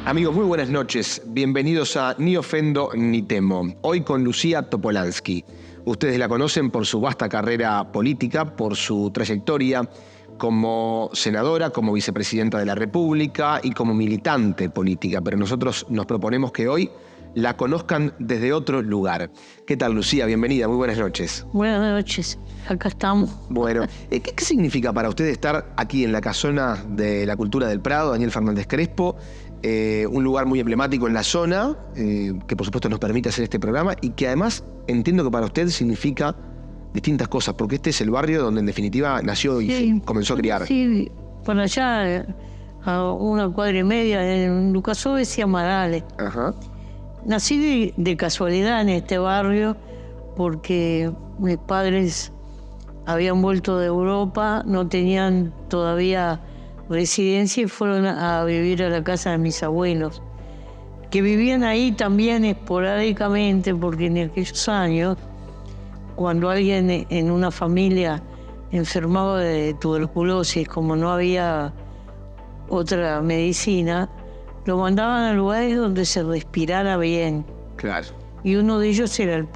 Amigos, muy buenas noches. Bienvenidos a Ni Ofendo Ni Temo. Hoy con Lucía Topolansky. Ustedes la conocen por su vasta carrera política, por su trayectoria como senadora, como vicepresidenta de la República y como militante política. Pero nosotros nos proponemos que hoy la conozcan desde otro lugar. ¿Qué tal, Lucía? Bienvenida, muy buenas noches. Buenas noches, acá estamos. Bueno, ¿qué significa para usted estar aquí en la Casona de la Cultura del Prado, Daniel Fernández Crespo? Un lugar muy emblemático en la zona, que por supuesto nos permite hacer este programa y que además entiendo que para usted significa distintas cosas, porque este es el barrio donde en definitiva nació y Sí, comenzó a criar. Sí, por allá, a una cuadra y media, en Lucasovez y Amarales. Ajá. Nací de casualidad en este barrio porque mis padres habían vuelto de Europa, no tenían todavía residencia y fueron a vivir a la casa de mis abuelos, que vivían ahí también esporádicamente, porque en aquellos años, cuando alguien en una familia enfermaba de tuberculosis, como no había otra medicina, lo mandaban a lugares donde se respirara bien. Claro. Y uno de ellos era el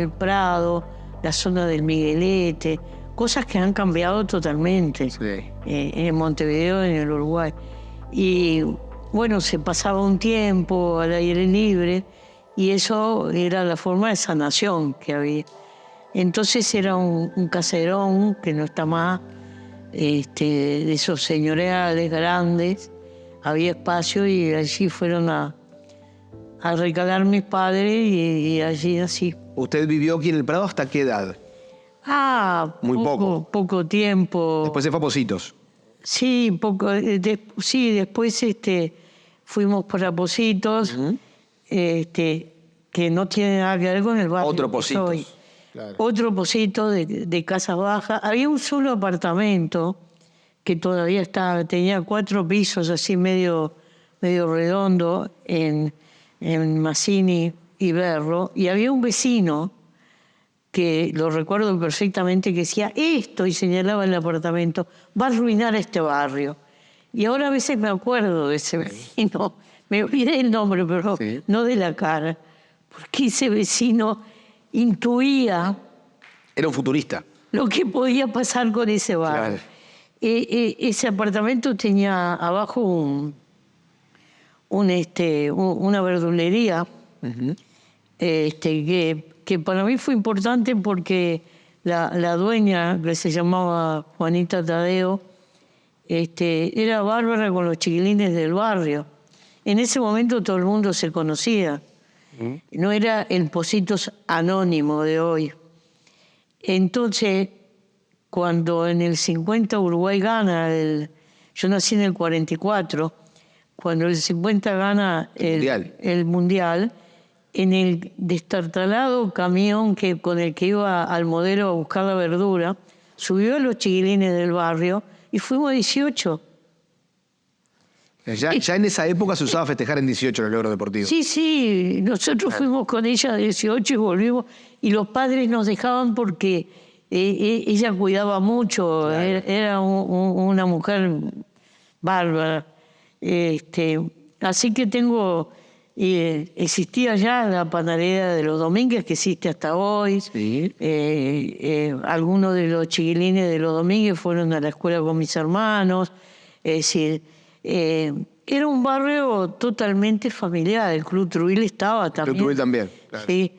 Prado, la zona del Miguelete, cosas que han cambiado totalmente. Sí. En Montevideo, en el Uruguay. Y bueno, se pasaba un tiempo al aire libre y eso era la forma de sanación que había. Entonces era un caserón que no está más, de esos señoriales grandes, había espacio y allí fueron a recalar mis padres y allí nací. ¿Usted vivió aquí en el Prado hasta qué edad? Muy Poco tiempo. Después se fue a Pocitos. Sí, poco. Sí, después fuimos por Pocitos, que no tiene nada que ver con el barrio. Otro Pocitos. Soy. Claro. Otro Pocito de casa baja. Había un solo apartamento que todavía tenía 4 pisos, así medio redondo, en Mazzini y Berro, y había un vecino que lo recuerdo perfectamente, que decía esto, y señalaba el apartamento, va a arruinar este barrio. Y ahora a veces me acuerdo de ese vecino, me olvidé el nombre, pero sí, no de la cara, porque ese vecino intuía... Era un futurista. Lo que podía pasar con ese barrio. Claro. Ese apartamento tenía abajo una verdulería, que para mí fue importante porque la dueña, que se llamaba Juanita Tadeo, era bárbara con los chiquilines del barrio. En ese momento todo el mundo se conocía. No era el Pocitos anónimo de hoy. Entonces, cuando en el 50 Uruguay gana, yo nací en el 44, cuando el 50 gana el mundial, en el destartalado camión con el que iba al Modelo a buscar la verdura, subió a los chiquilines del barrio y fuimos 18. Ya en esa época se usaba festejar en 18 los logros deportivos. Sí, nosotros fuimos con ella a 18 y volvimos, y los padres nos dejaban porque ella cuidaba mucho, claro. Era una mujer bárbara. Así que existía ya la panadería de los Domínguez, que existe hasta hoy. Sí. Algunos de los chiquilines de los Domínguez fueron a la escuela con mis hermanos. Es decir, era un barrio totalmente familiar. El Club Trujillo estaba también. El Club Trujillo también, claro. Sí,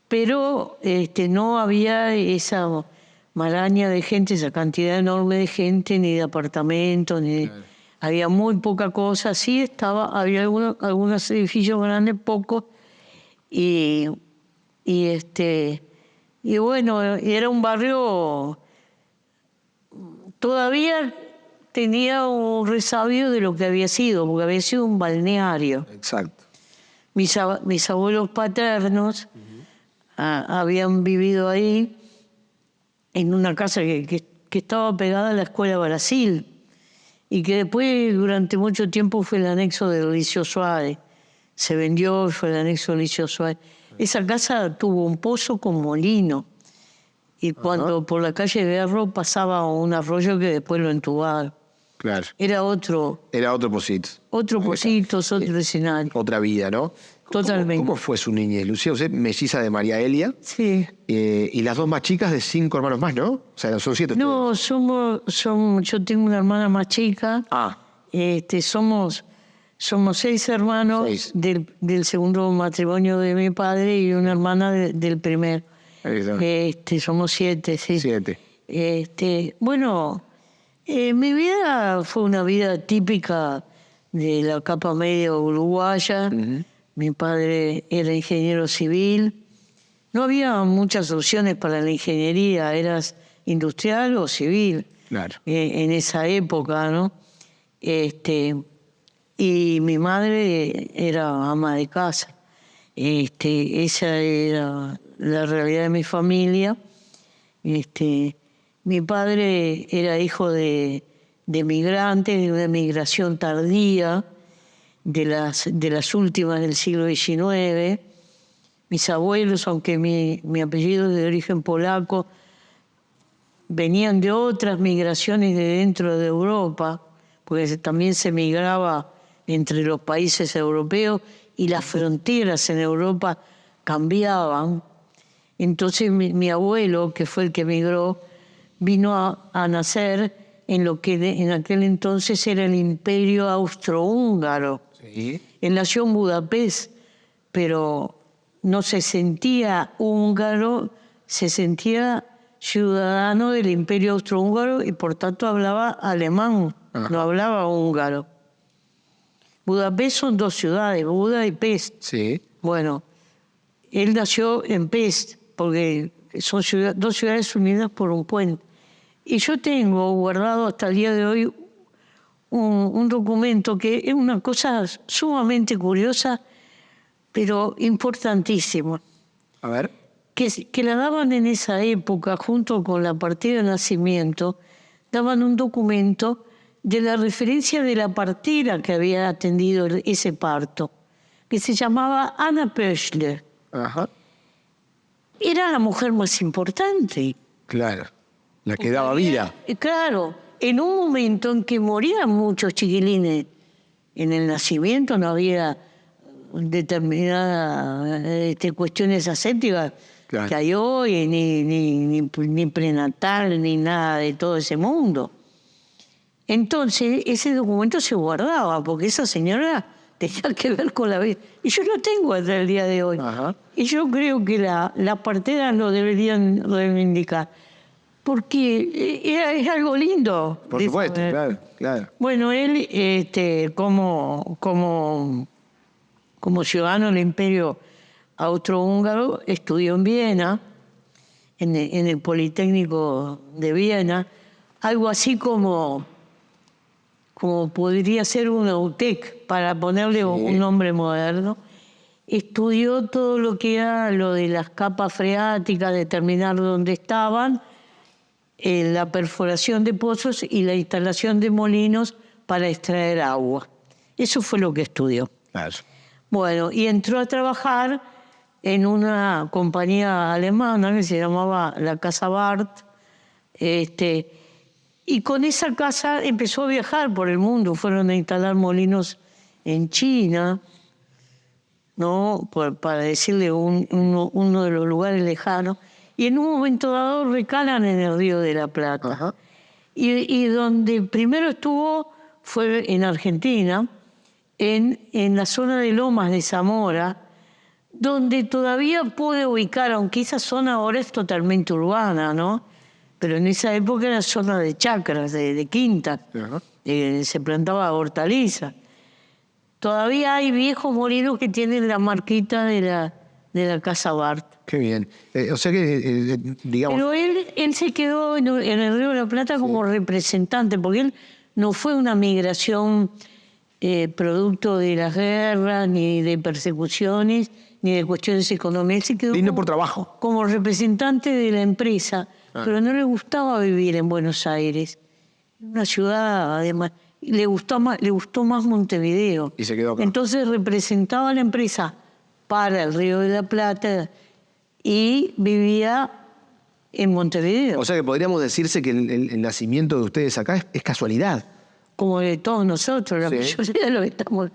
pero no había esa maraña de gente, esa cantidad enorme de gente, ni de apartamentos, ni claro. Había muy poca cosa. Sí había algunos edificios grandes, pocos, y bueno, era un barrio, todavía tenía un resabio de lo que había sido, porque había sido un balneario. Exacto. Mis abuelos paternos habían vivido ahí, en una casa que estaba pegada a la Escuela Brasil, y que después durante mucho tiempo fue el anexo del Liceo Suárez. Se vendió y fue el anexo del Liceo Suárez. Esa casa tuvo un pozo con molino, y cuando por la calle Berro pasaba un arroyo que después lo entubaron. Claro. Era otro Era otro Posito. Positos, otro escenario. Otra vida, ¿no? Totalmente. ¿Cómo fue su niñez, Lucía? Usted melliza de María Elia. Sí. Y las dos más chicas de 5 hermanos más, ¿no? O sea, son 7 No, yo tengo una hermana más chica. Ah. Somos 6 hermanos 6. Del segundo matrimonio de mi padre y una hermana del primer. Somos 7, sí. 7. Bueno, mi vida fue una vida típica de la capa media uruguaya. Uh-huh. Mi padre era ingeniero civil. No había muchas opciones para la ingeniería, eras industrial o civil. Claro. En esa época, ¿no? Y mi madre era ama de casa. Esa era la realidad de mi familia. Mi padre era hijo de migrantes, de una migración tardía, de las últimas del siglo XIX. Mis abuelos, aunque mi apellido es de origen polaco, venían de otras migraciones de dentro de Europa, porque también se migraba entre los países europeos y las fronteras en Europa cambiaban. Entonces mi abuelo, que fue el que migró, vino a nacer en lo que en aquel entonces era el Imperio Austrohúngaro. Sí. Él nació en Budapest, pero no se sentía húngaro, se sentía ciudadano del Imperio Austrohúngaro y por tanto hablaba alemán, no hablaba húngaro. Budapest son 2 ciudades, Buda y Pest. Sí. Bueno, él nació en Pest, porque son 2 ciudades unidas por un puente. Y yo tengo guardado hasta el día de hoy un documento que es una cosa sumamente curiosa, pero importantísima. A ver. Que la daban en esa época, junto con la partida de nacimiento, daban un documento de la referencia de la partera que había atendido ese parto, que se llamaba Anna Pöschler. Ajá. Era la mujer más importante. Claro, la que daba vida. Claro, en un momento en que morían muchos chiquilines en el nacimiento, no había determinadas cuestiones asépticas que hay hoy, ni prenatal, ni nada de todo ese mundo. Entonces, ese documento se guardaba, porque esa señora tenía que ver con la vida. Y yo lo tengo hasta el día de hoy. Ajá. Y yo creo que las parteras lo deberían reivindicar. Porque es algo lindo. Por supuesto, claro. Bueno, él, como ciudadano del Imperio Austrohúngaro, estudió en Viena, en el Politécnico de Viena, algo así como podría ser una UTEC, para ponerle un nombre moderno. Estudió todo lo que era lo de las capas freáticas, determinar dónde estaban, la perforación de pozos y la instalación de molinos para extraer agua. Eso fue lo que estudió. Claro. Bueno, y entró a trabajar en una compañía alemana que se llamaba la Casa Barth, y con esa casa empezó a viajar por el mundo. Fueron a instalar molinos en China, ¿no? Para decirle uno de los lugares lejanos. Y en un momento dado recalan en el Río de la Plata. Ajá. Y donde primero estuvo fue en Argentina, en la zona de Lomas de Zamora, donde todavía puede ubicar, aunque esa zona ahora es totalmente urbana, ¿no? Pero en esa época era zona de chacras, de quintas, se plantaba hortaliza. Todavía hay viejos molinos que tienen la marquita de la Casa Barth. Qué bien. O sea que, digamos... Pero él se quedó en el Río de la Plata como representante, porque él no fue una migración producto de las guerras, ni de persecuciones, ni de cuestiones económicas. Él se quedó vino por trabajo. Como representante de la empresa, pero no le gustaba vivir en Buenos Aires. Una ciudad, además, le gustó más Montevideo. Y se quedó acá. Entonces representaba a la empresa para el Río de la Plata y vivía en Montevideo. O sea que podríamos decirse que el nacimiento de ustedes acá es casualidad. como de todos nosotros, la mayoría de los que estamos.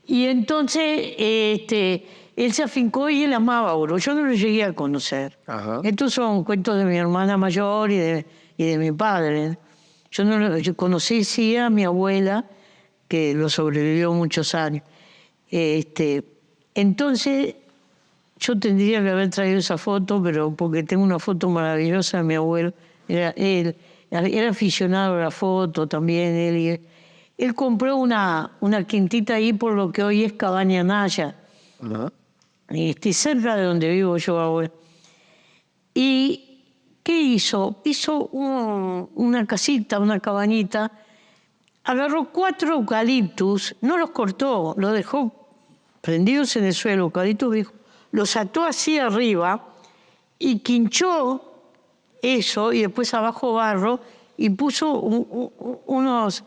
Y entonces él se afincó y él amaba a Oro. Yo no lo llegué a conocer. Ajá. Estos son cuentos de mi hermana mayor y de mi padre. Yo conocí sí a mi abuela, que lo sobrevivió muchos años. Entonces, yo tendría que haber traído esa foto, pero porque tengo una foto maravillosa de mi abuelo. Era aficionado a la foto también. Él compró una quintita ahí por lo que hoy es Cabaña Naya. Ajá. Cerca de donde vivo yo ahora. ¿Y qué hizo? Hizo una casita, una cabañita. Agarró 4 eucaliptus, no los cortó, los dejó prendidos en el suelo, eucaliptus viejos, los ató así arriba y quinchó eso y después abajo barro y puso unos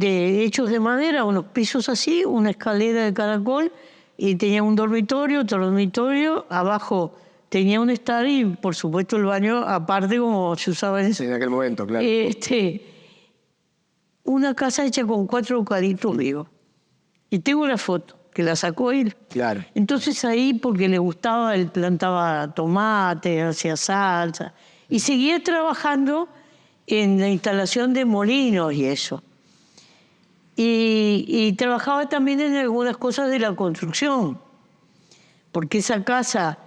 hechos de madera, unos pisos así, una escalera de caracol y tenía un dormitorio, otro dormitorio, abajo tenía un estar y por supuesto el baño aparte como se usaba en aquel momento, claro. Una casa hecha con 4 eucaliptos vivos. Y tengo una foto, que la sacó él. Claro. Entonces ahí, porque le gustaba, él plantaba tomate, hacía salsa. Y seguía trabajando en la instalación de molinos y eso. Y trabajaba también en algunas cosas de la construcción. Porque esa casa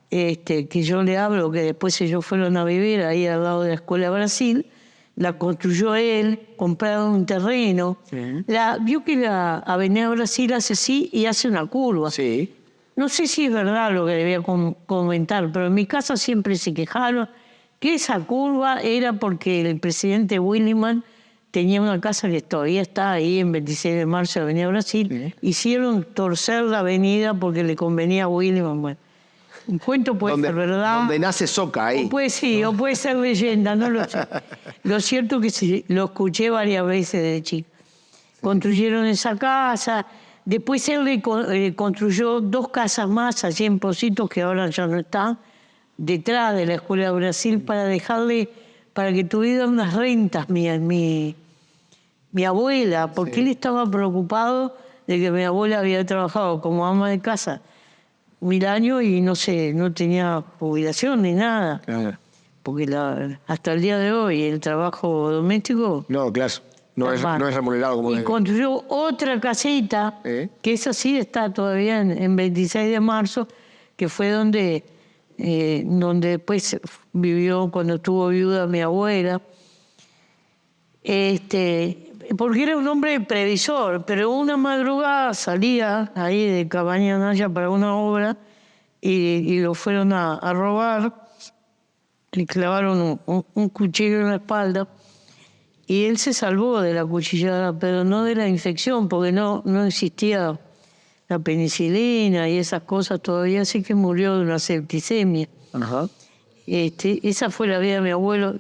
que yo le hablo, que después ellos fueron a vivir ahí al lado de la Escuela de Brasil, la construyó él, compraron un terreno. Sí. Vio que la Avenida Brasil hace así y hace una curva. Sí. No sé si es verdad lo que le voy a comentar, pero en mi casa siempre se quejaron que esa curva era porque el presidente Williman tenía una casa que todavía está ahí en 26 de marzo, Avenida Brasil. Sí. Hicieron torcer la avenida porque le convenía a Williman. Bueno, un cuento puede ser verdad. Donde nace Soca, ahí. O puede ser leyenda, no lo sé. Lo cierto es que sí, lo escuché varias veces de chico. Construyeron esa casa. Después él le construyó 2 casas más allí en Positos, que ahora ya no están, detrás de la Escuela de Brasil, para que tuviera unas rentas mi abuela, porque él estaba preocupado de que mi abuela había trabajado como ama de casa 1000 años y no tenía jubilación ni nada. Claro. Porque hasta el día de hoy el trabajo doméstico... No, claro, no es remunerado como debe. Y construyó otra casita, que esa sí está todavía en 26 de marzo, que fue donde después vivió cuando estuvo viuda mi abuela. Porque era un hombre previsor, pero una madrugada salía ahí de Cabaña Naya para una obra y lo fueron a robar, le clavaron un cuchillo en la espalda y él se salvó de la cuchillada, pero no de la infección, porque no existía la penicilina y esas cosas todavía, así que murió de una septicemia. Ajá. Esa fue la vida de mi abuelo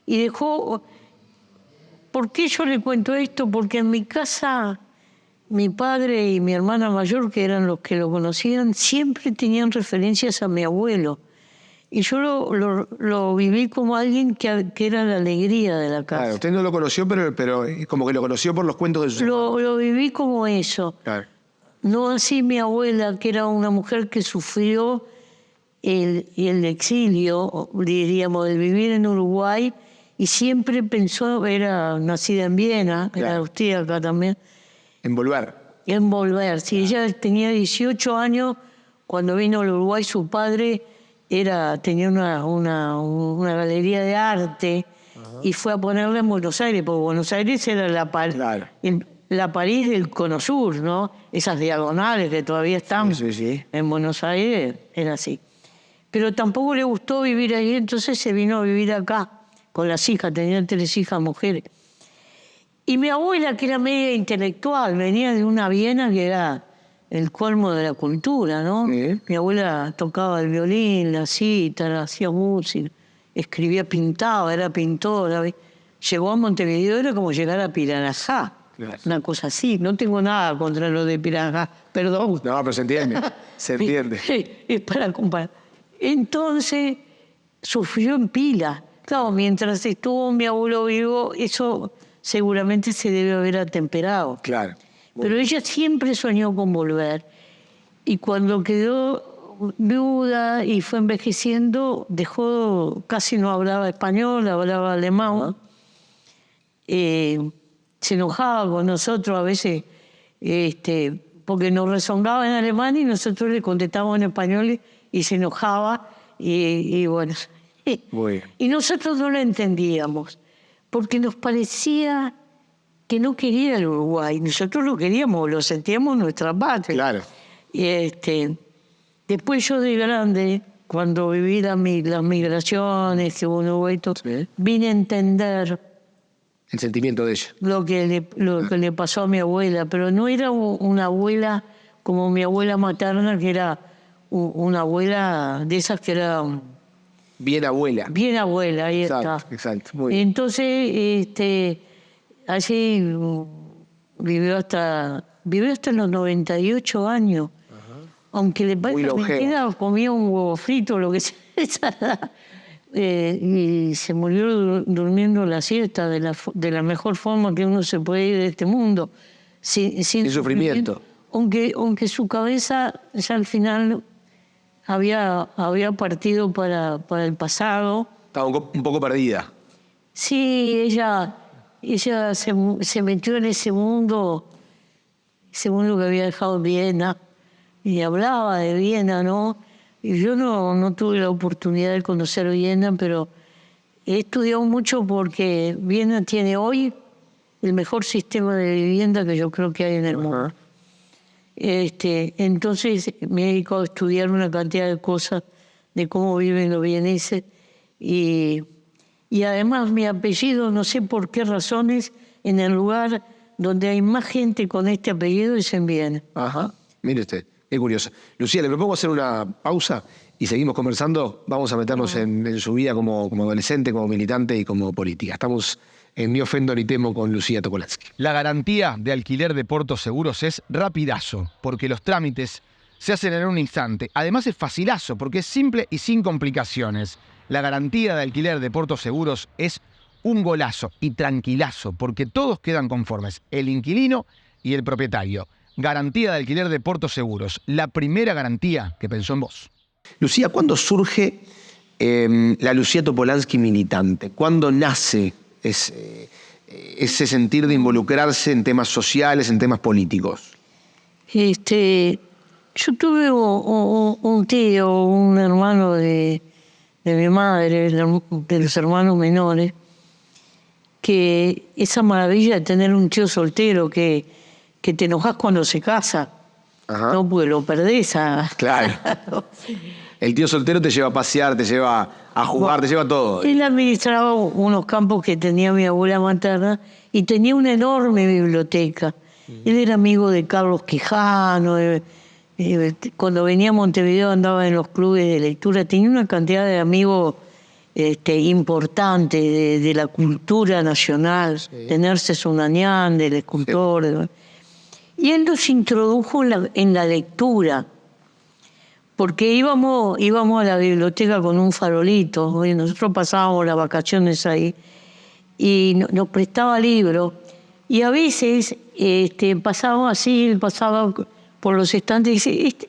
y dejó... ¿Por qué yo le cuento esto? Porque en mi casa, mi padre y mi hermana mayor, que eran los que lo conocían, siempre tenían referencias a mi abuelo. Y yo lo viví como alguien que era la alegría de la casa. Claro, usted no lo conoció, pero como que lo conoció por los cuentos de su hermano. Lo viví como eso. Claro. No así mi abuela, que era una mujer que sufrió el exilio, diríamos, el vivir en Uruguay, y siempre pensó, era nacida en Viena, claro. Era austríaca también. En Volver. En Volver, sí. Claro. Ella tenía 18 años cuando vino al Uruguay. Su padre tenía una galería de arte. Ajá. Y fue a ponerla en Buenos Aires, porque Buenos Aires era la París del Cono Sur, ¿no? Esas diagonales que todavía están en Buenos Aires, era así. Pero tampoco le gustó vivir ahí, entonces se vino a vivir acá con las hijas, tenían 3 hijas mujeres. Y mi abuela, que era media intelectual, venía de una Viena que era el colmo de la cultura, ¿no? Sí. Mi abuela tocaba el violín, la cítara, hacía música, escribía, pintaba, era pintora. Llegó a Montevideo, era como llegar a Piranhajá, una cosa así. No tengo nada contra lo de Piranhajá, perdón. No, pero se entiende, se entiende. Es para comparar. Entonces, sufrió en pila. Claro, mientras estuvo mi abuelo vivo, eso seguramente se debe haber atemperado. Claro. Pero ella siempre soñó con volver. Y cuando quedó viuda y fue envejeciendo, casi no hablaba español, hablaba alemán. Se enojaba con nosotros a veces, porque nos rezongaba en alemán y nosotros le contestábamos en español y se enojaba. Y bueno, y nosotros no lo entendíamos, porque nos parecía que no quería el Uruguay. Nosotros lo queríamos, lo sentíamos en nuestra patria. Claro. Después yo de grande, cuando viví las migraciones que uno ve, vine a entender el sentimiento de ella. Lo que le pasó a mi abuela, pero no era una abuela como mi abuela materna, que era una abuela de esas que era... Bien abuela. Bien abuela, ahí está. Exacto, muy bien. Entonces, allí vivió hasta los 98 años. Aunque le parezca mentira, comía un huevo frito, lo que sea. Y se murió durmiendo la siesta de la mejor forma que uno se puede ir de este mundo. Sin sufrimiento. Aunque su cabeza ya al final había partido para el pasado. Estaba un poco perdida. Sí, ella se metió en ese mundo que había dejado en Viena, y hablaba de Viena, ¿no? Y yo no tuve la oportunidad de conocer Viena, pero he estudiado mucho porque Viena tiene hoy el mejor sistema de vivienda que yo creo que hay en el mundo. Entonces me he dedicado a estudiar una cantidad de cosas de cómo viven los vieneses y además mi apellido, no sé por qué razones, en el lugar donde hay más gente con este apellido es en Viena. Ajá, mire usted, qué curioso. Lucía, le propongo hacer una pausa y seguimos conversando. Vamos a meternos en su vida como adolescente, como militante y como política. Estamos en Ni ofendo ni temo con Lucía Topolansky. La garantía de alquiler de Porto Seguros es rapidazo, porque los trámites se hacen en un instante. Además es facilazo, porque es simple y sin complicaciones. La garantía de alquiler de Porto Seguros es un golazo y tranquilazo, porque todos quedan conformes, el inquilino y el propietario. Garantía de alquiler de Porto Seguros, la primera garantía que pensó en vos. Lucía, ¿cuándo surge la Lucía Topolansky militante? ¿Cuándo nace ese sentir de involucrarse en temas sociales, en temas políticos? Yo tuve un tío, un hermano de mi madre, de los hermanos menores, que esa maravilla de tener un tío soltero que te enojas cuando se casa. Ajá. No, porque lo perdés. Claro. El tío soltero te lleva a pasear, te lleva a jugar, te lleva a todo. Él administraba unos campos que tenía mi abuela materna y tenía una enorme biblioteca. Él era amigo de Carlos Quijano. Cuando venía a Montevideo andaba en los clubes de lectura. Tenía una cantidad de amigos importante de la cultura nacional. Sí. Tenerse Sunanián, del escultor. Sí. Y él nos introdujo en la lectura, porque íbamos a la biblioteca con un farolito, y nosotros pasábamos las vacaciones ahí, y nos prestaba libros, y a veces pasaba así, pasaba por los estantes y dice,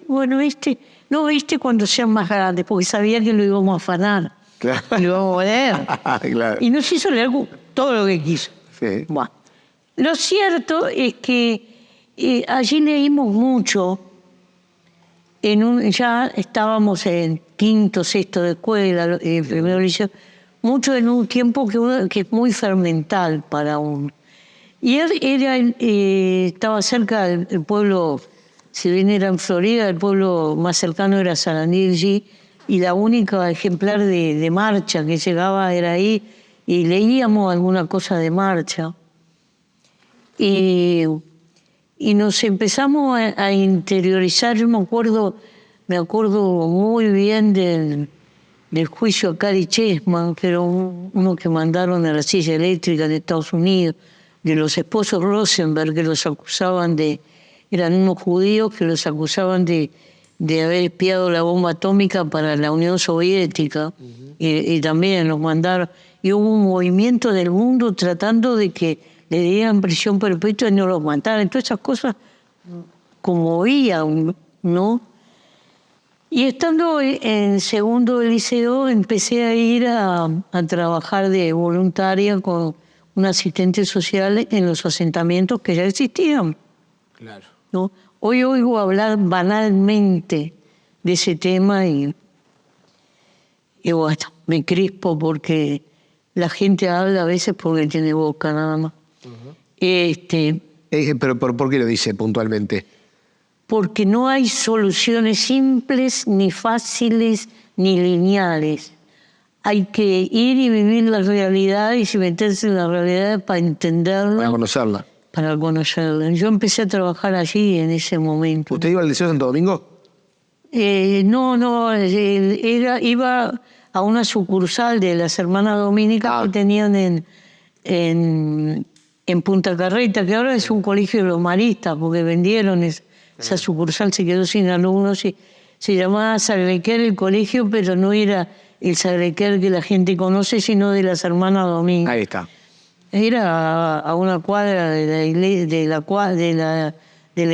no, cuando sean más grandes, porque sabía que lo íbamos a afanar, claro. Lo íbamos a leer. Claro. Y nos hizo leer todo lo que quiso. Sí. Bueno, lo cierto es que allí leímos mucho. Ya estábamos en quinto, sexto de escuela, primero liceo, mucho en un tiempo que es muy fermental para uno. Y él estaba cerca del pueblo, si bien era en Florida, el pueblo más cercano era Sarandí, y la única ejemplar de marcha que llegaba era ahí, y leíamos alguna cosa de marcha. Y nos empezamos a interiorizar. Yo me acuerdo muy bien del juicio a Cary Chessman, que era uno que mandaron a la silla eléctrica de Estados Unidos, de los esposos Rosenberg, que los acusaban eran unos judíos que los acusaban de haber espiado la bomba atómica para la Unión Soviética. Y también los mandaron. Y hubo un movimiento del mundo tratando de que le dieran prisión perpetua y no los mataran. Todas esas cosas conmovían, ¿no? Y estando en segundo de liceo empecé a ir a trabajar de voluntaria con un asistente social en los asentamientos que ya existían. Claro. ¿No? Hoy oigo hablar banalmente de ese tema y bueno, me crispo porque la gente habla a veces porque tiene boca nada más. Pero ¿por qué lo dice puntualmente? Porque no hay soluciones simples, ni fáciles, ni lineales. Hay que ir y vivir la realidad y meterse en la realidad para entenderla. Para conocerla. Para conocerla. Yo empecé a trabajar allí en ese momento. ¿Usted iba al Liceo Santo Domingo? No, iba a una sucursal de las Hermanas Dominicas que tenían en Punta Carreta, que ahora es un colegio de los maristas, porque vendieron esa sucursal, se quedó sin alumnos. Se llamaba Sagrequer el colegio, pero no era el Sagrequer que la gente conoce, sino de las Hermanas Dominicas. Ahí está. Era a una cuadra de la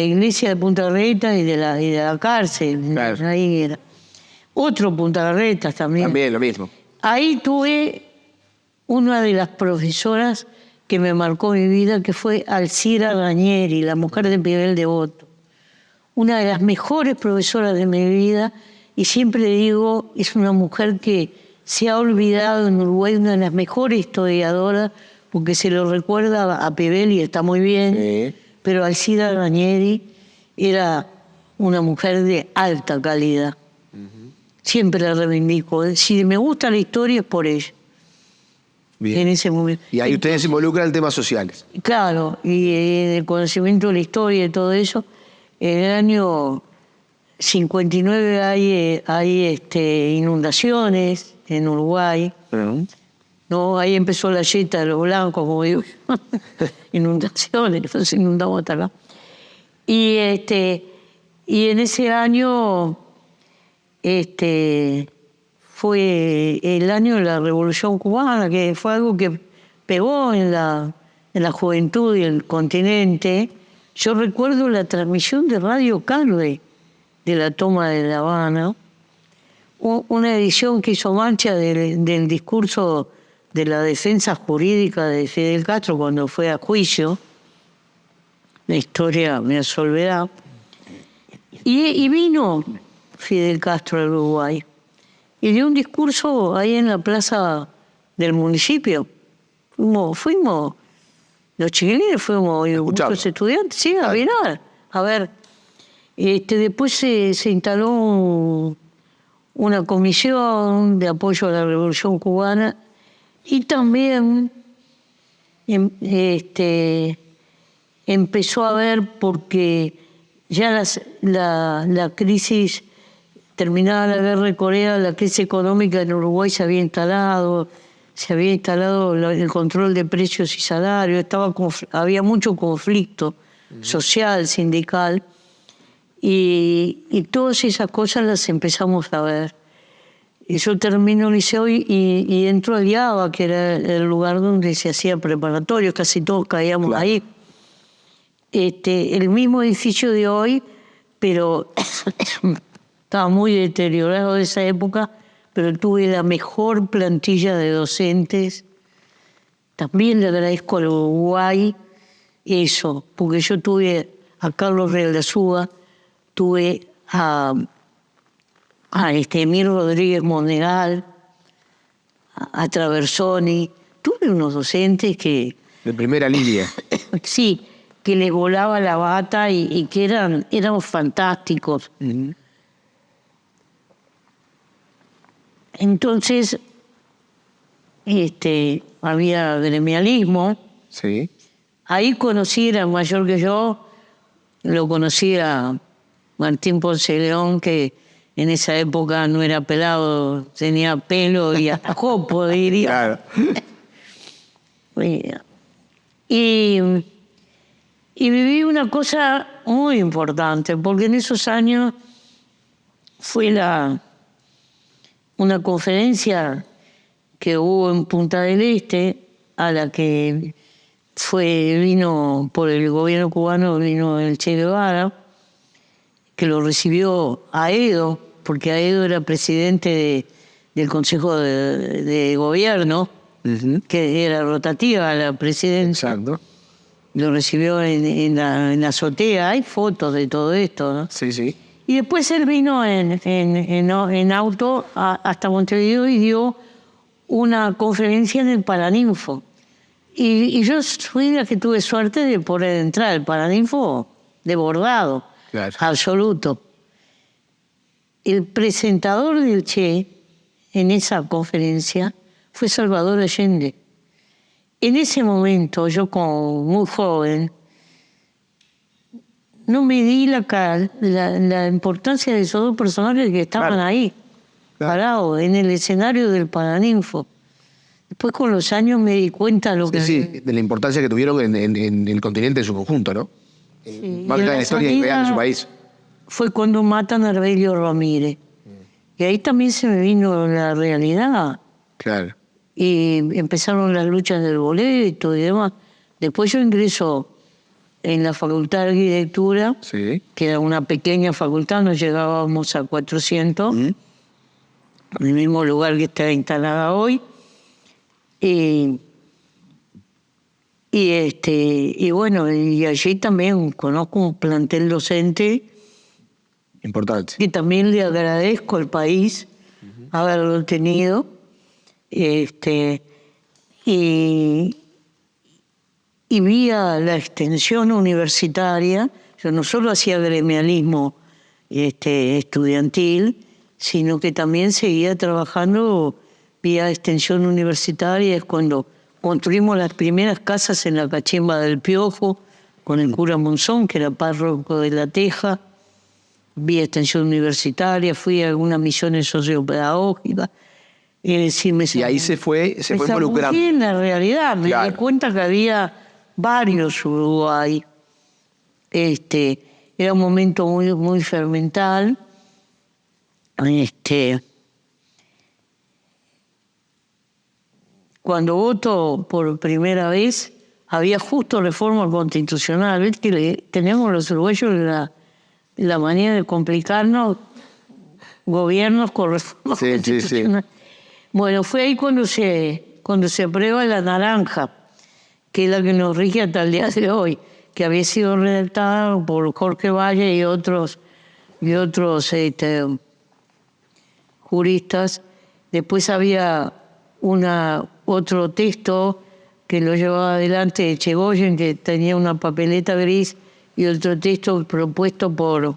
iglesia de Punta Carretas y de la cárcel. Claro. Ahí era. Otro Punta Carretas también. También lo mismo. Ahí tuve una de las profesoras que me marcó mi vida, que fue Alcira Ranieri, la mujer de Miguel Devoto. Una de las mejores profesoras de mi vida, y siempre digo, es una mujer que se ha olvidado en Uruguay, una de las mejores historiadoras, porque se lo recuerda a Pebel y está muy bien, Sí. pero Alcira Ranieri era una mujer de alta calidad. Siempre la reivindico. Si me gusta la historia es por ella. Bien. En ese momento. Y ahí ustedes se involucran en temas sociales. Claro, y en el conocimiento de la historia y todo eso. En el año 59 hay inundaciones en Uruguay. ¿No? Ahí empezó la yeta de los blancos, como digo. Inundaciones, nos inundamos hasta acá. Y en ese año fue el año de la Revolución Cubana, que fue algo que pegó en la juventud y el continente. Yo recuerdo la transmisión de Radio Carve de la toma de La Habana, una edición que hizo Mancha del discurso de la defensa jurídica de Fidel Castro cuando fue a juicio. La historia me absolverá. Y vino Fidel Castro al Uruguay y dio un discurso ahí en la plaza del municipio. Fuimos los chiquilines, fuimos muchos estudiantes, sí, a mirar. A ver, después se instaló una comisión de apoyo a la Revolución Cubana y también empezó a ver, porque ya la crisis, terminada la guerra de Corea, la crisis económica en Uruguay se había instalado el control de precios y salarios, había mucho conflicto social, sindical, y todas esas cosas las empezamos a ver. Y yo termino el liceo y entro al IABA, que era el lugar donde se hacía preparatorio, casi todos caíamos ahí. El mismo edificio de hoy, pero estaba muy deteriorado de esa época, pero tuve la mejor plantilla de docentes. También le agradezco al Uruguay eso, porque yo tuve a Carlos Realdazúa, tuve a Emir Rodríguez Monegal, a Traversoni. Tuve unos docentes que... De primera línea. Sí, que les volaba la bata y que eran fantásticos. Entonces, había gremialismo. Sí. Ahí conocí, era mayor que yo, lo conocí a Martín Ponce de León, que en esa época no era pelado, tenía pelo y hasta jopo, diría. Claro. Y viví una cosa muy importante, porque en esos años fue una conferencia que hubo en Punta del Este, a la que vino por el gobierno cubano, vino el Che Guevara, que lo recibió Aedo, porque Aedo era presidente del Consejo de Gobierno, que era rotativa la presidencia. Exacto. Lo recibió en la azotea, hay fotos de todo esto, ¿no? Sí, sí. Y después él vino en auto hasta Montevideo y dio una conferencia en el Paraninfo. Y yo fui la que tuve suerte de poder entrar. El Paraninfo desbordado, Claro. absoluto. El presentador del Che en esa conferencia fue Salvador Allende. En ese momento, yo como muy joven, no me di la importancia de esos dos personajes que estaban Claro. ahí, Claro. parados en el escenario del Paraninfo. Después con los años me di cuenta de lo que... Sí, de la importancia que tuvieron en el continente en su conjunto, ¿no? Sí, Más y en allá de la la historia salida real de su país. fue cuando matan a Arbelio Ramírez. Y ahí también se me vino la realidad. Claro. Y empezaron las luchas del boleto y demás. Después yo ingreso en la Facultad de Arquitectura, Sí. que era una pequeña facultad, nos llegábamos a 400, en el mismo lugar que está instalada hoy. Y bueno, y allí también conozco un plantel docente Importante. que también le agradezco al país haberlo tenido. Y vía la extensión universitaria, yo no solo hacía gremialismo estudiantil, sino que también seguía trabajando vía extensión universitaria. Es cuando construimos las primeras casas en la Cachimba del Piojo, con el cura Monzón, que era párroco de La Teja, vía extensión universitaria, fui a algunas misiones sociopedagógicas. Es decir, Y ahí se fue involucrando. en la realidad, me Claro. di cuenta que había varios Uruguay. Era un momento muy, muy fermental. Cuando voto por primera vez, había justo reforma constitucional. ¿Ves que tenemos los uruguayos la manera de complicarnos gobiernos con reforma Sí, sí, sí. constitucional? Bueno, fue ahí cuando se aprueba la naranja, que es la que nos rige hasta el día de hoy, que había sido redactada por Jorge Valle y otros juristas. Después había otro texto que lo llevaba adelante Echegoyen, que tenía una papeleta gris, y otro texto propuesto por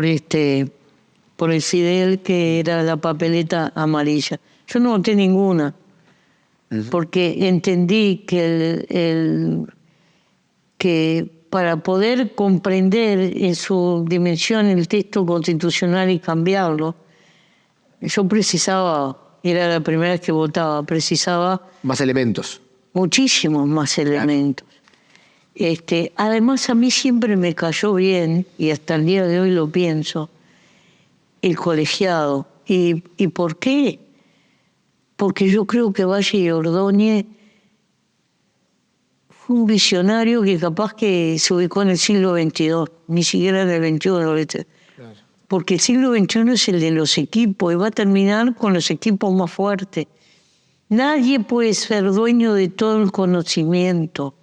el Fidel, que era la papeleta amarilla. Yo no voté ninguna, porque entendí que para poder comprender en su dimensión el texto constitucional y cambiarlo, yo precisaba, era la primera vez que votaba, precisaba Más elementos. muchísimos más elementos. Además, a mí siempre me cayó bien, y hasta el día de hoy lo pienso, el colegiado. ¿Y por qué? Porque yo creo que Valle y Ordóñez fue un visionario que capaz que se ubicó en el siglo XXII, ni siquiera en el XXI. Claro. Porque el siglo XXI es el de los equipos y va a terminar con los equipos más fuertes. Nadie puede ser dueño de todo el conocimiento.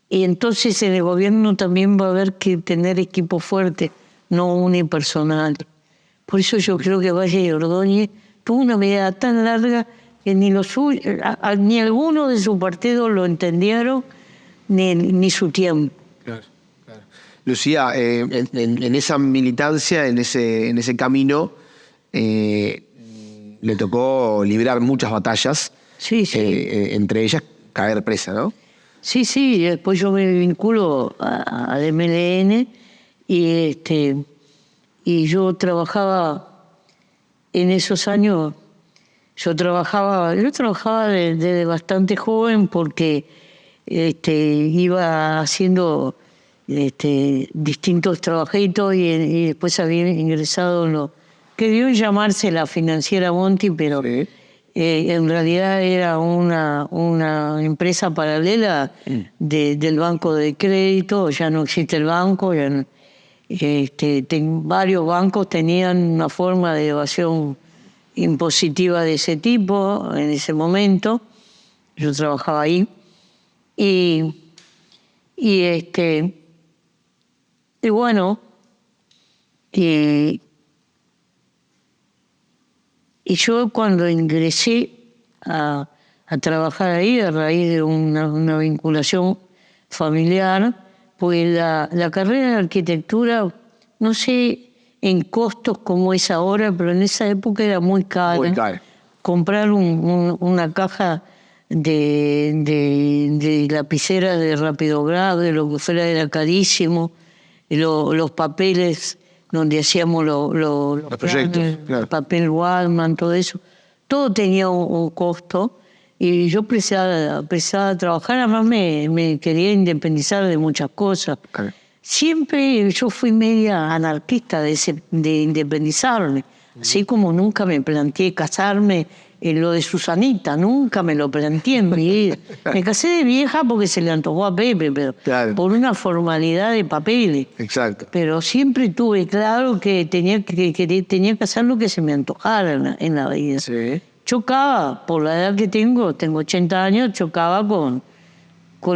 Y entonces en el gobierno también va a haber que tener equipos fuertes, no unipersonales. Por eso yo creo que Valle y Ordóñez tuvo una mirada tan larga que ni alguno de su partido lo entendieron, ni su tiempo. Claro, claro. Lucía, en esa militancia, en ese camino, le tocó librar muchas batallas. Sí, sí. Entre ellas, caer presa, ¿no? Sí, sí. Después yo me vinculo al MLN y yo trabajaba en esos años. Yo trabajaba desde bastante joven porque iba haciendo distintos trabajitos y después había ingresado en lo que debió llamarse la Financiera Monti, pero Sí. en realidad era una empresa paralela del banco de crédito. Ya no existe el banco, ya no, varios bancos tenían una forma de evasión impositiva de ese tipo en ese momento. Yo trabajaba ahí y bueno, y yo cuando ingresé a trabajar ahí a raíz de una vinculación familiar, pues la carrera de arquitectura, no sé en costos como es ahora, pero en esa época era muy cara. Muy caro. Comprar una caja de lapiceras de Rapidograph, de lo que fuera, era carísimo. Los papeles donde hacíamos los proyectos, planes, claro. papel Wallman, todo eso, todo tenía un costo. Y yo precisaba trabajar, además me quería independizar de muchas cosas. Claro. Siempre yo fui media anarquista de independizarme, así como nunca me planteé casarme en lo de Susanita, nunca me lo planteé en mi vida. Me casé de vieja porque se le antojó a Pepe, pero Claro. por una formalidad de papeles. Exacto. Pero siempre tuve claro que tenía que hacer lo que se me antojara en la vida. Sí. Chocaba, por la edad que tengo 80 años, chocaba con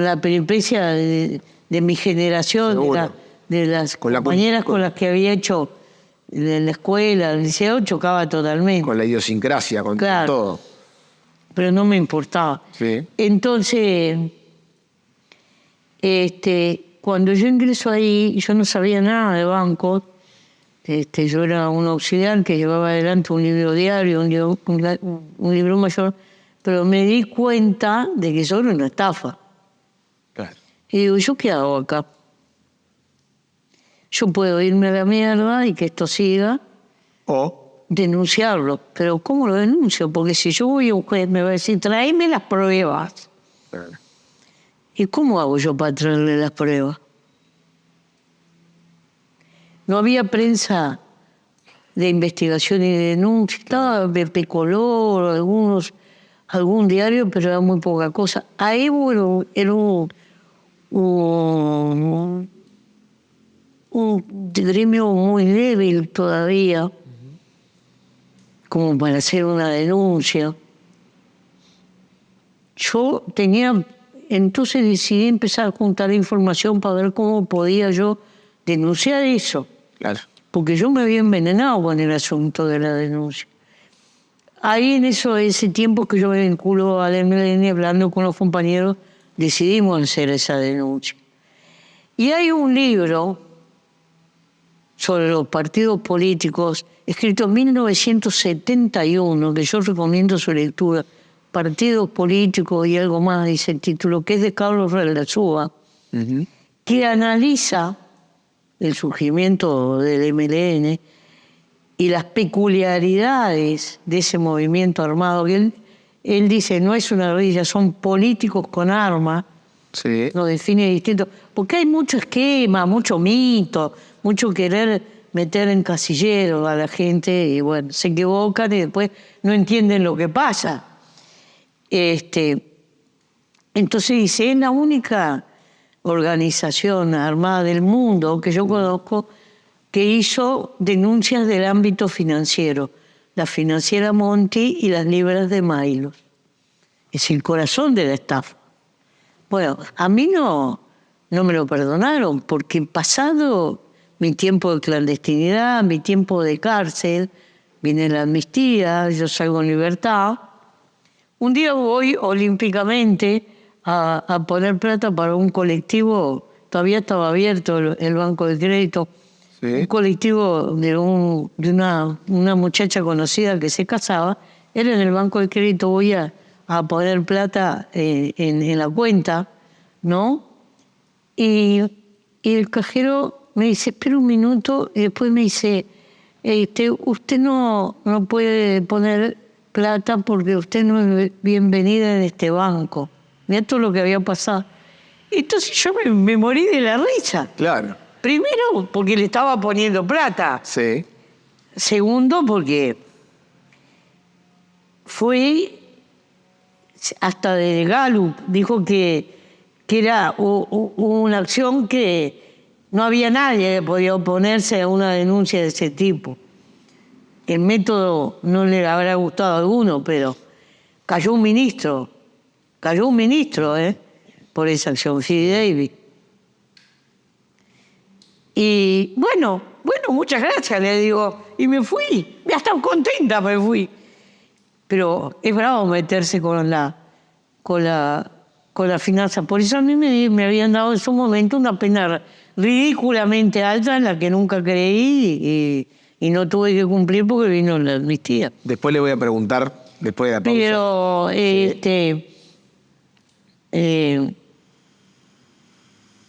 la peripecia de mi generación, Seguro. de las Con la compañeras con- con las que había hecho en la escuela, el liceo, chocaba totalmente. Con la idiosincrasia, con Claro. todo. Pero no me importaba. Sí. Entonces, cuando yo ingreso ahí, yo no sabía nada de bancos. Yo era un auxiliar que llevaba adelante un libro diario, un libro mayor, pero me di cuenta de que eso era una estafa. Claro. Y digo, ¿yo qué hago acá? Yo puedo irme a la mierda y que esto siga, O, denunciarlo, pero ¿cómo lo denuncio? Porque si yo voy a un juez me va a decir, tráeme las pruebas. claro. ¿Y cómo hago yo para traerle las pruebas? No había prensa de investigación y de denuncia. Estaba BP Color, algún diario, pero era muy poca cosa. Ahí bueno, era un gremio muy débil todavía, como para hacer una denuncia. Entonces decidí empezar a juntar información para ver cómo podía yo denunciar eso. Claro. Porque yo me había envenenado con el asunto de la denuncia. Ahí en ese tiempo que yo me vinculo al MLN, hablando con los compañeros, decidimos hacer esa denuncia. Y hay un libro sobre los partidos políticos, escrito en 1971, que yo recomiendo su lectura, Partidos Políticos y algo más, dice el título, que es de Carlos Reldazúa, que analiza el surgimiento del MLN y las peculiaridades de ese movimiento armado, que él dice, no es una guerrilla, son políticos con armas, Sí. lo define distinto, porque hay mucho esquema, mucho mito, mucho querer meter en casillero a la gente y bueno, se equivocan y después no entienden lo que pasa. Entonces dice, es la única organización armada del mundo que yo conozco que hizo denuncias del ámbito financiero, la financiera Monti y las libras de Mailos. Es el corazón de la estafa. Bueno, a mí no me lo perdonaron, porque pasado mi tiempo de clandestinidad, mi tiempo de cárcel, viene la amnistía, yo salgo en libertad. Un día voy olímpicamente a poner plata para un colectivo, todavía estaba abierto el banco de crédito, Sí. un colectivo de una muchacha conocida que se casaba, era en el banco de crédito, voy a poner plata en la cuenta, ¿no? Y el cajero me dice, espera un minuto, y después me dice, usted no puede poner plata porque usted no es bienvenida en este banco. Mira todo lo que había pasado. Entonces yo me morí de la risa. Claro. Primero, porque le estaba poniendo plata. Sí. Segundo, porque fue hasta de Gallup, dijo que era una acción que no había nadie que podía oponerse a una denuncia de ese tipo. El método no le habrá gustado a alguno, pero cayó un ministro, por esa acción, Phil Davis. Y bueno, muchas gracias, le digo, y me fui, ya estaba contenta, me fui. Pero es bravo meterse con la finanza. Por eso a mí me habían dado en su momento una pena ridículamente alta en la que nunca creí y no tuve que cumplir porque vino la amnistía. Después le voy a preguntar, después de la pausa. Pero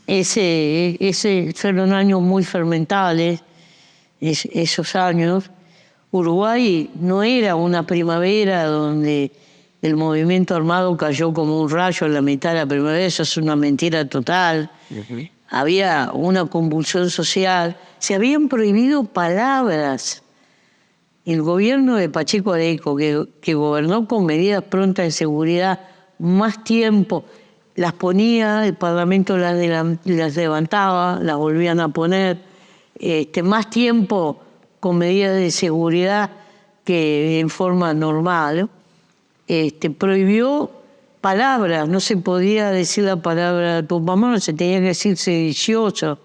ese fueron años muy fermentales, esos años. Uruguay no era una primavera donde el movimiento armado cayó como un rayo en la mitad de la primavera, eso es una mentira total. Había una convulsión social, se habían prohibido palabras. El gobierno de Pacheco Areco, que gobernó con medidas prontas de seguridad más tiempo, las ponía, el Parlamento las levantaba, las volvían a poner, más tiempo con medidas de seguridad que en forma normal, prohibió palabras, no se podía decir la palabra tu mamá, no se tenía que decir sedicioso.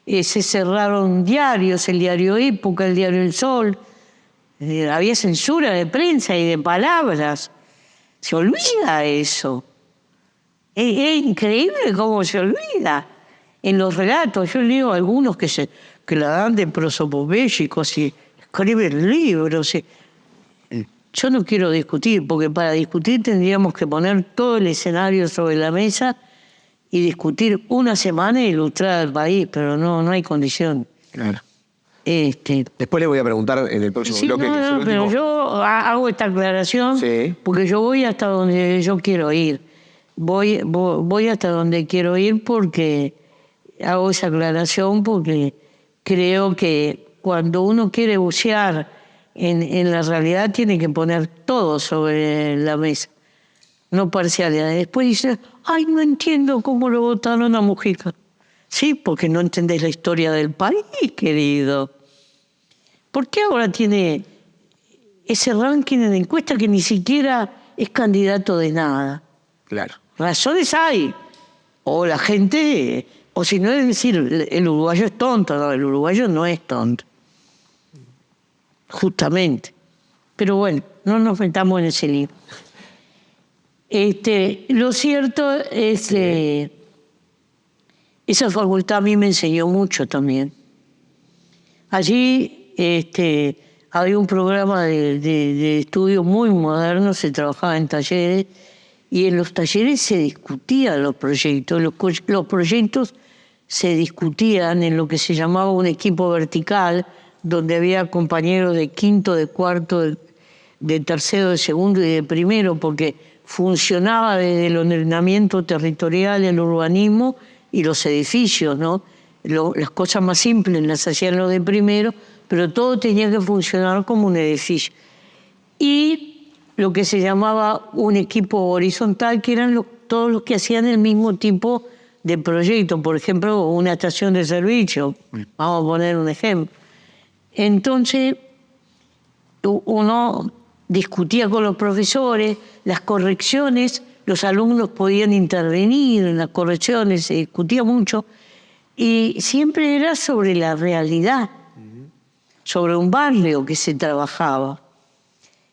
Se cerraron diarios, el diario Época, el diario El Sol, había censura de prensa y de palabras. Se olvida eso. Es increíble cómo se olvida. En los relatos, yo leo algunos que la dan de prosopopéyicos y escriben libros. Yo no quiero discutir, porque para discutir tendríamos que poner todo el escenario sobre la mesa y discutir una semana e ilustrar al país, pero no hay condición. Claro. Después le voy a preguntar en el próximo bloque. Pero yo hago esta aclaración porque yo voy hasta donde yo quiero ir. Voy hasta donde quiero ir porque hago esa aclaración porque creo que cuando uno quiere bucear en la realidad tiene que poner todo sobre la mesa, no parcialidades. Después dice, ay, no entiendo cómo lo votaron a Mujica. Sí, porque no entendés la historia del país, querido. ¿Por qué ahora tiene ese ranking en encuesta que ni siquiera es candidato de nada? Claro. Razones hay. O la gente, o si no es decir, el uruguayo es tonto. No, el uruguayo no es tonto. Justamente. Pero bueno, no nos metamos en ese lío. Lo cierto es que esa facultad a mí me enseñó mucho también. Allí había un programa de estudio muy moderno, se trabajaba en talleres, y en los talleres se discutían los proyectos. Los proyectos se discutían en lo que se llamaba un equipo vertical, donde había compañeros de quinto, de cuarto, de tercero, de segundo y de primero, porque funcionaba desde el ordenamiento territorial, el urbanismo y los edificios, ¿no? Las cosas más simples las hacían los de primero, pero todo tenía que funcionar como un edificio. Y lo que se llamaba un equipo horizontal, que eran todos los que hacían el mismo tipo de proyecto. Por ejemplo, una estación de servicio. Vamos a poner un ejemplo. Entonces, uno discutía con los profesores, las correcciones, los alumnos podían intervenir en las correcciones, se discutía mucho, y siempre era sobre la realidad, sobre un barrio que se trabajaba.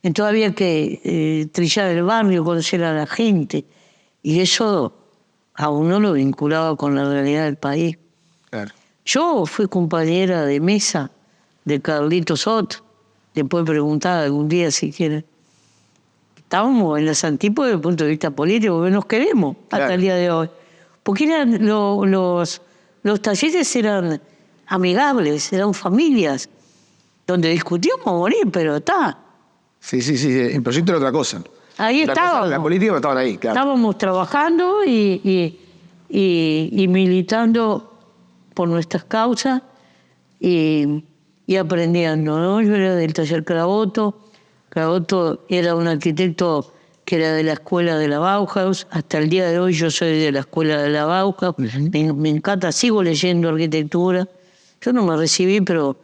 Entonces había que trillar el barrio, conocer a la gente, y eso a uno lo vinculaba con la realidad del país. Claro. Yo fui compañera de mesa de Carlito Sot, después preguntar algún día si quiere. Estábamos en las antípodas desde el punto de vista político, porque nos queremos hasta el día de hoy. Porque eran los talleres eran amigables, eran familias, donde discutíamos a morir, pero está. Sí, el proyecto era otra cosa. Ahí estábamos. La política no estaban ahí, claro. Estábamos trabajando y militando por nuestras causas y aprendiendo, ¿no? Yo era del taller Caraboto, Caroto era un arquitecto que era de la escuela de la Bauhaus. Hasta el día de hoy yo soy de la escuela de la Bauhaus. Me encanta, sigo leyendo arquitectura. Yo no me recibí, pero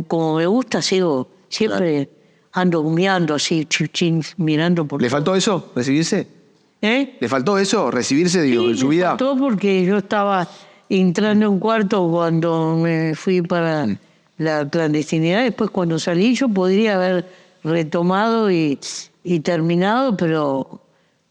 como me gusta, sigo siempre ando humeando así, mirando por ¿Le todo. faltó eso, recibirse? ¿Eh? ¿Le faltó eso, recibirse, digo, Sí, en su me vida? faltó porque yo estaba entrando en un cuarto cuando me fui para la clandestinidad. Después, cuando salí, yo podría haber retomado y terminado, pero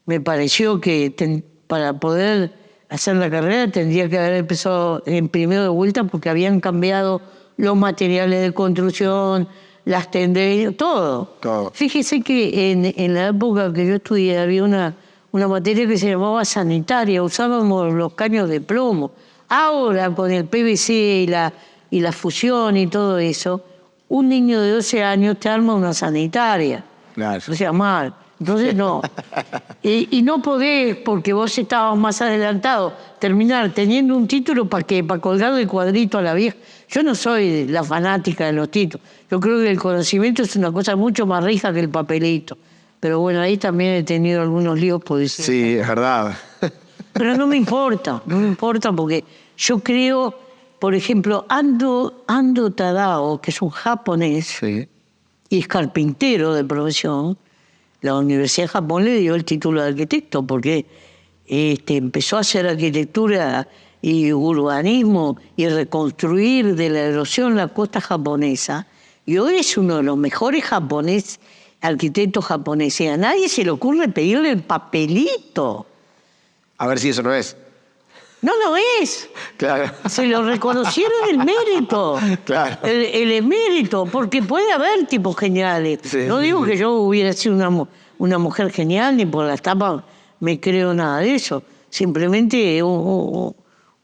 me pareció que para poder hacer la carrera tendría que haber empezado en primero de vuelta, porque habían cambiado los materiales de construcción, las tendencias, todo. Todo. Fíjese que en la época que yo estudié había una materia que se llamaba sanitaria, usábamos los caños de plomo. Ahora, con el PVC y la fusión y todo eso, un niño de 12 años te arma una sanitaria. Claro. O sea, mal. Entonces no. Y no podés, porque vos estabas más adelantado, terminar teniendo un título para colgar el cuadrito a la vieja. Yo no soy la fanática de los títulos. Yo creo que el conocimiento es una cosa mucho más rica que el papelito. Pero bueno, ahí también he tenido algunos líos por decir. Sí, es verdad. Pero no me importa porque yo creo, por ejemplo, Ando Tadao, que es un japonés Sí. y es carpintero de profesión, la Universidad de Japón le dio el título de arquitecto porque empezó a hacer arquitectura y urbanismo y reconstruir de la erosión la costa japonesa, y hoy es uno de los mejores arquitectos japoneses. A nadie se le ocurre pedirle el papelito. A ver si eso no es. No lo es. Claro. Se lo reconocieron el mérito. Claro. El emérito, porque puede haber tipos geniales. Sí, No digo sí. que yo hubiera sido una mujer genial, ni por la tapa me creo nada de eso. Simplemente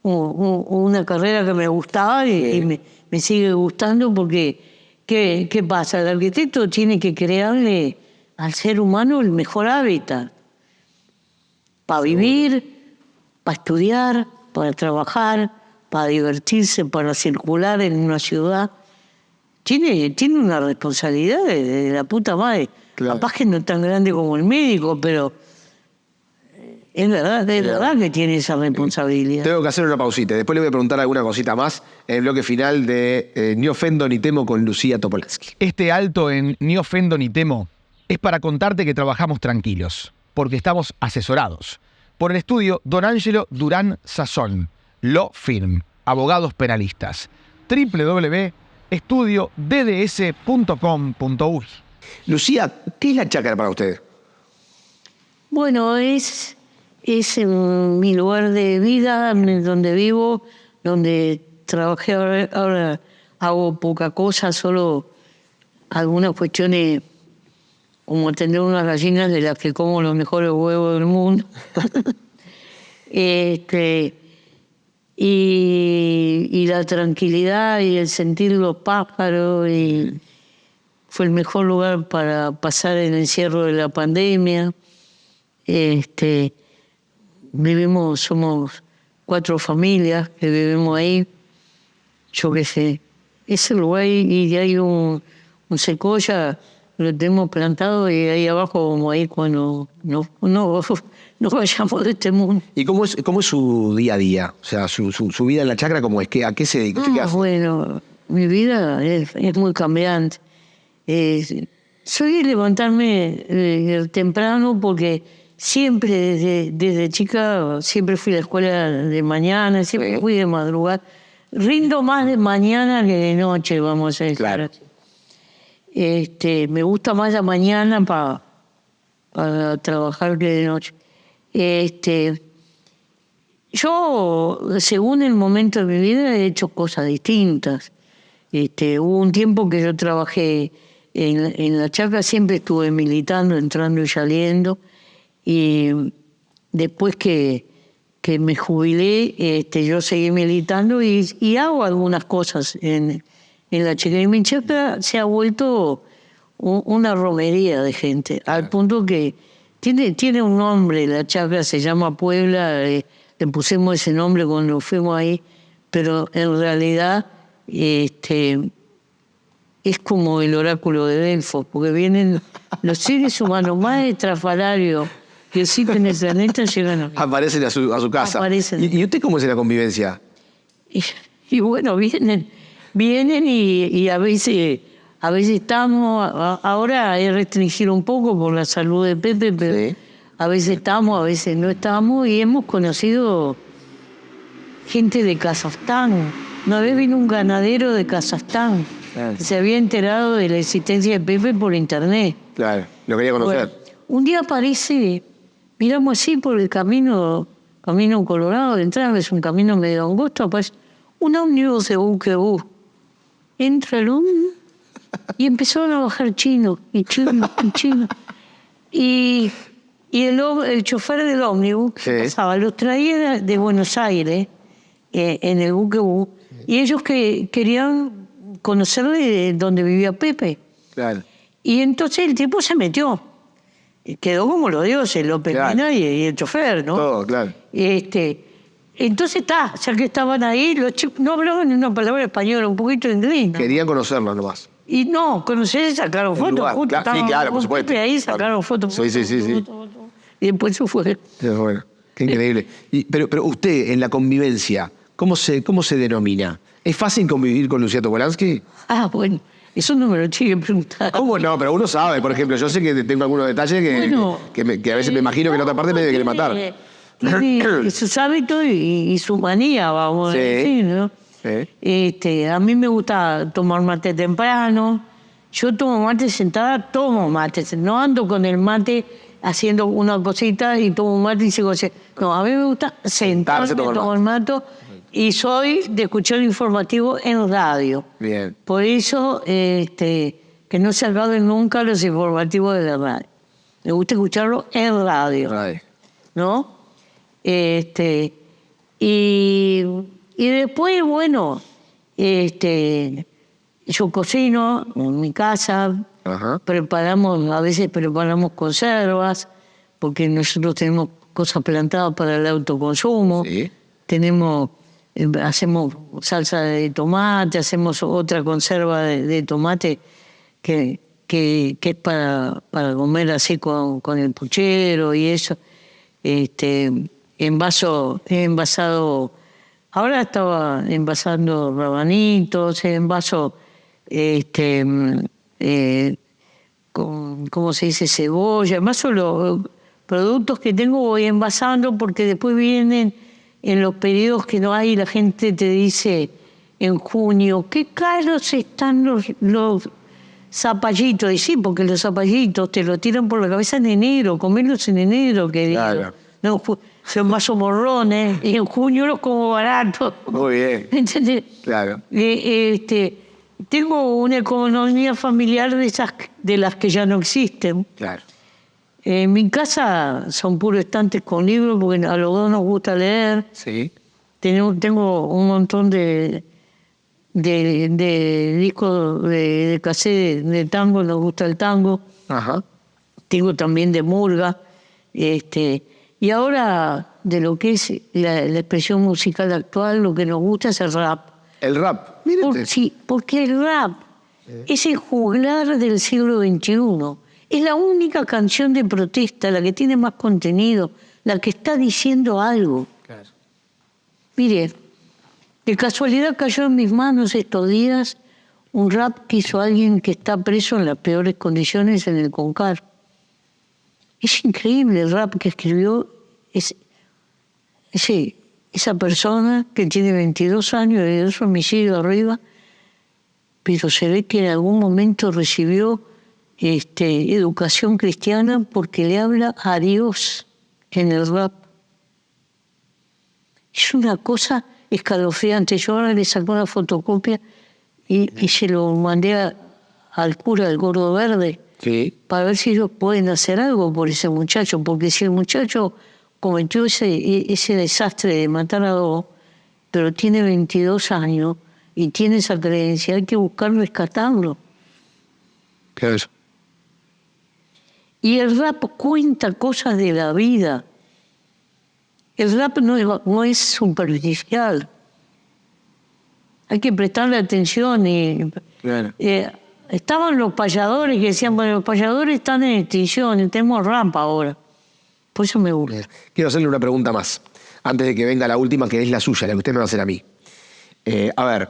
una carrera que me gustaba y me sigue gustando porque, ¿qué pasa? El arquitecto tiene que crearle al ser humano el mejor hábitat para vivir, para estudiar, para trabajar, para divertirse, para circular en una ciudad. Tiene una responsabilidad de la puta madre. Claro. Capaz que no tan grande como el médico, pero es verdad que tiene esa responsabilidad. Tengo que hacer una pausita. Después le voy a preguntar alguna cosita más en el bloque final de Ni ofendo ni temo con Lucía Topolansky. Este alto en Ni ofendo ni temo es para contarte que trabajamos tranquilos, porque estamos asesorados por el estudio Don Ángelo Durán Sazón, Law Firm, abogados penalistas, www.estudiodds.com.uy. Lucía, ¿qué es la chácara para usted? Bueno, es mi lugar de vida, donde vivo, donde trabajé. Ahora hago poca cosa, solo algunas cuestiones como tener unas gallinas de las que como los mejores huevos del mundo. Y la tranquilidad y el sentir los pájaros, y fue el mejor lugar para pasar el encierro de la pandemia. Somos 4 familias que vivimos ahí. Yo qué sé, ese lugar, y hay un secoya, lo tenemos plantado, y ahí abajo, como ahí cuando no vayamos de este mundo. ¿Y cómo es su día a día? O sea, su vida en la chacra, ¿cómo es? ¿A qué se dedica? ¿Usted qué hace? Bueno, mi vida es muy cambiante. Soy de levantarme temprano porque siempre, desde chica, siempre fui a la escuela de mañana, siempre fui de madrugada. Rindo más de mañana que de noche, vamos a decir. Claro. Me gusta más la mañana para trabajar que de noche. Yo, según el momento de mi vida, he hecho cosas distintas. Hubo un tiempo que yo trabajé en la chacra, siempre estuve militando, entrando y saliendo. Y después que me jubilé, yo seguí militando y hago algunas cosas en la chacra. Y mi chacra se ha vuelto una romería de gente, al punto que tiene un nombre. La chacra se llama Puebla, le pusimos ese nombre cuando fuimos ahí, pero en realidad es es como el oráculo de Delfos, porque vienen los seres humanos más estrafalarios que existen en el planeta, llegan a mí. Aparecen a su casa. Aparecen. ¿Y usted cómo es en la convivencia? Y bueno, vienen y a veces estamos, ahora he restringido un poco por la salud de Pepe, pero Sí. a veces estamos, a veces no estamos, y hemos conocido gente de Kazajstán. Una vez vino un ganadero de Kazajstán, que se había enterado de la existencia de Pepe por internet. Claro, lo quería conocer. Bueno, un día aparece, miramos así por el camino Colorado de entrada, es un camino medio angosto, aparece un ómnibus de buquebús. Entra el ómnibus y empezaron a bajar chinos, y chinos, y chinos. Y el chofer del ómnibus Sí. pasaba, los traía de Buenos Aires en el buquebús, y ellos que querían conocerle dónde vivía Pepe. Claro. Y entonces el tipo se metió. Quedó como los dioses, López Claro. Mena y el chofer, ¿no? Todo, claro. Entonces ya que estaban ahí, los chicos no hablaban ni una palabra español, un poquito de inglés, ¿no? Querían conocerlo nomás. Y no, conocer, sacaron El fotos. lugar, Justo claro, sí, estaban claro, con por supuesto. Pepe ahí, Claro. sacaron fotos. Sí. fotos. Y después se fue. Sí, bueno, qué increíble. Pero usted, en la convivencia, ¿cómo se denomina? ¿Es fácil convivir con Lucía Topolansky? Ah, bueno, eso no me lo tiene que preguntar. ¿Cómo no? Pero uno sabe, por ejemplo, yo sé que tengo algunos detalles Bueno, que a veces me imagino que en otra parte me quiere matar. Tiene sus hábitos y su manía, vamos Sí. a decir, ¿no? Sí. A mí me gusta tomar mate temprano. Yo tomo mate sentada, tomo mate. No ando con el mate haciendo una cosita y tomo mate y sigo haciendo. No, a mí me gusta sentarme, tomar mate. Y soy de escuchar informativo en radio. Bien. Por eso que no se acaben nunca los informativos de la radio. Me gusta escucharlo en radio, Ay. ¿no? Y después, bueno, yo cocino en mi casa, Ajá. a veces preparamos conservas, porque nosotros tenemos cosas plantadas para el autoconsumo. Sí. Hacemos salsa de tomate, hacemos otra conserva de tomate que es para comer así con el puchero y eso. Envasado, ahora estaba envasando rabanitos, envaso ¿cómo se dice? Cebolla, envaso los productos que tengo, voy envasando porque después vienen en los periodos que no hay, la gente te dice en junio, qué caros están los zapallitos. Y sí, porque los zapallitos te lo tiran por la cabeza en enero, comerlos en enero, querido. Claro. No, son más morrones, y en junio los como baratos. Muy bien. ¿Entendés? Claro. Tengo una economía familiar de las que ya no existen. Claro. En mi casa son puros estantes con libros, porque a los dos nos gusta leer. Sí. Tengo un montón de discos de cassette de tango, nos gusta el tango. Ajá. Tengo también de murga. Y ahora, de lo que es la expresión musical actual, lo que nos gusta es el rap. El rap. Mire usted. Sí, porque el rap es el juglar del siglo XXI. Es la única canción de protesta, la que tiene más contenido, la que está diciendo algo. Claro. Mire, de casualidad cayó en mis manos estos días un rap que hizo alguien que está preso en las peores condiciones en el Concar. Es increíble el rap que escribió esa persona que tiene 22 años y 2 homicidios arriba, pero se ve que en algún momento recibió educación cristiana porque le habla a Dios en el rap. Es una cosa escalofriante. Yo ahora le saco una fotocopia y se lo mandé al cura del Gordo Verde. Sí. Para ver si ellos pueden hacer algo por ese muchacho, porque si el muchacho cometió ese desastre de matar a 2, pero tiene 22 años y tiene esa creencia, hay que buscar rescatarlo. Claro. Y el rap cuenta cosas de la vida. El rap no es superficial. Hay que prestarle atención. Claro. estaban los payadores que decían, bueno, los payadores están en extinción, tenemos rampa ahora. Por eso me gusta. Quiero hacerle una pregunta más, antes de que venga la última, que es la suya, la que usted me va a hacer a mí. A ver,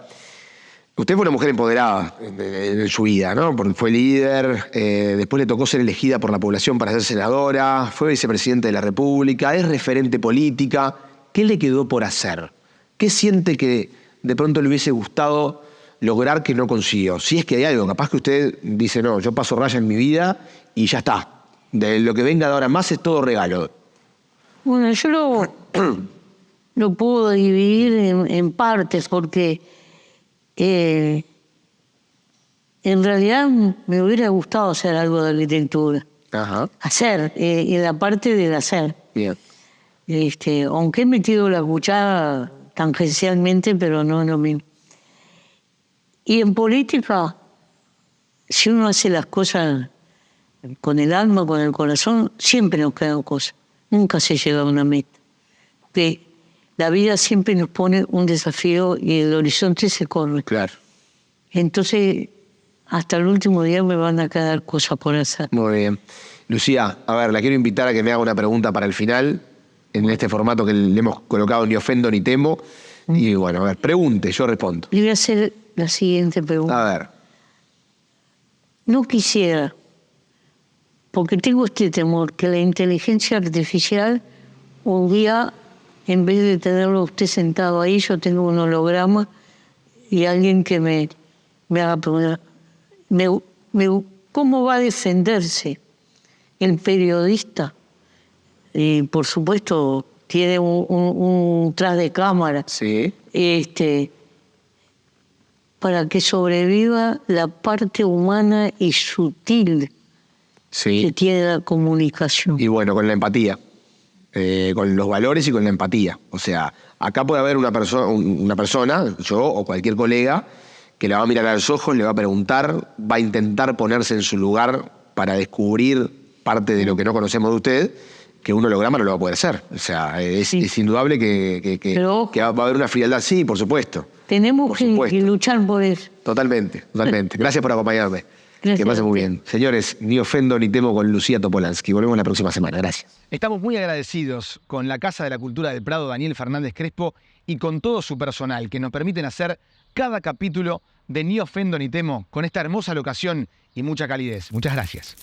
usted fue una mujer empoderada en su vida, ¿no? Porque fue líder, después le tocó ser elegida por la población para ser senadora, fue vicepresidente de la República, es referente política. ¿Qué le quedó por hacer? ¿Qué siente que de pronto le hubiese gustado lograr que no consiguió? Si es que hay algo, capaz que usted dice, no, yo paso raya en mi vida y ya está. De lo que venga de ahora más es todo regalo. Bueno, yo lo puedo dividir en partes porque en realidad me hubiera gustado hacer algo de arquitectura. Ajá. Hacer, y la parte del hacer. Bien. Aunque he metido la cuchara tangencialmente, pero no es lo mismo. Y en política, si uno hace las cosas con el alma, con el corazón, siempre nos quedan cosas. Nunca se llega a una meta. Porque la vida siempre nos pone un desafío y el horizonte se corre. Claro. Entonces, hasta el último día me van a quedar cosas por hacer. Muy bien. Lucía, a ver, la quiero invitar a que me haga una pregunta para el final, en este formato que le hemos colocado, ni ofendo ni temo. Y bueno, a ver, pregunte, yo respondo. Le voy a hacer la siguiente pregunta. A ver. No quisiera, porque tengo este temor, que la inteligencia artificial un día, en vez de tenerlo usted sentado ahí, yo tengo un holograma y alguien que me haga preguntar, ¿cómo va a defenderse el periodista? Y por supuesto tiene un tras de cámara. Sí. Para que sobreviva la parte humana y sutil Sí. que tiene la comunicación. Y bueno, con la empatía. Con los valores y con la empatía. O sea, acá puede haber una persona, yo o cualquier colega, que le va a mirar a los ojos, le va a preguntar, va a intentar ponerse en su lugar para descubrir parte de lo que no conocemos de usted, que un holograma no lo va a poder hacer. O sea, es indudable que va a haber una frialdad. Sí, por supuesto. Tenemos que luchar por eso. Totalmente, totalmente. Gracias por acompañarme. Gracias. Que pase muy bien. Señores, ni ofendo ni temo con Lucía Topolansky. Volvemos la próxima semana. Gracias. Estamos muy agradecidos con la Casa de la Cultura del Prado, Daniel Fernández Crespo, y con todo su personal que nos permiten hacer cada capítulo de Ni ofendo ni temo con esta hermosa locación y mucha calidez. Muchas gracias.